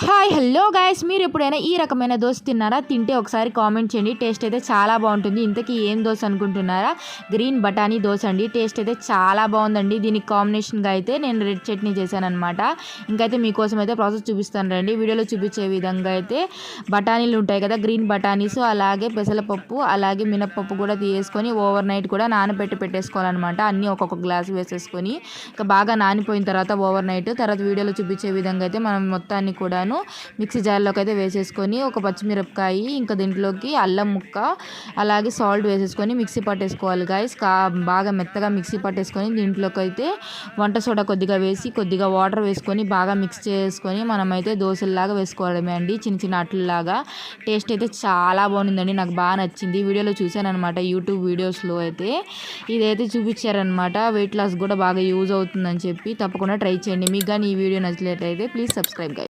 Hi hello guys, మీరు ఎప్పుడైనా ఈ రకమైన దోశ తిన్నారా? తింటే ఒకసారి కామెంట్ చేయండి. టేస్ట్ అయితే చాలా బాగుంటుంది. ఇంతకీ ఏం దోశ అనుకుంటున్నారా? గ్రీన్ బఠానీ దోశ అండి. టేస్ట్ అయితే చాలా బాగుందండి. దీనికి కాంబినేషన్గా అయితే నేను రెడ్ చట్నీ చేశాను అనమాట. ఇంకైతే మీకోసం అయితే ప్రాసెస్ చూపిస్తాను రండి. వీడియోలో చూపించే విధంగా అయితే బఠానీలు ఉంటాయి కదా, గ్రీన్ బఠానీస్, అలాగే పెసరపప్పు, అలాగే మినపప్పు కూడా తీసుకొని ఓవర్ నైట్ కూడా పెట్టేసుకోవాలన్నమాట. అన్నీ ఒక్కొక్క గ్లాస్ వేసేసుకొని ఇంకా బాగా నానిపోయిన తర్వాత ఓవర్ నైట్ తర్వాత వీడియోలో చూపించే విధంగా అయితే మనం మొత్తాన్ని కూడా మిక్సీ జార్లోకి అయితే వేసేసుకొని ఒక పచ్చిమిరపకాయ, ఇంకా దీంట్లోకి అల్లం ముక్క, అలాగే సాల్ట్ వేసేసుకొని మిక్సీ పట్టేసుకోవాలి గాయస్. బాగా మెత్తగా మిక్సీ పట్టేసుకొని దీంట్లోకి అయితే వంట సోడా కొద్దిగా వేసి కొద్దిగా వాటర్ వేసుకొని బాగా మిక్స్ చేసుకొని మనమైతే దోశల్లాగా వేసుకోవడమే అండి, చిన్న చిన్న అట్లలాగా. టేస్ట్ అయితే చాలా బాగుందండి, నాకు బాగా నచ్చింది. వీడియోలో చూశాను అనమాట, యూట్యూబ్ వీడియోస్లో అయితే ఇదైతే చూపించారనమాట. వెయిట్ లాస్ కూడా బాగా యూజ్ అవుతుందని చెప్పి తప్పకుండా ట్రై చేయండి. మీకు కానీ ఈ వీడియో నచ్చినట్లయితే ప్లీజ్ సబ్స్క్రైబ్.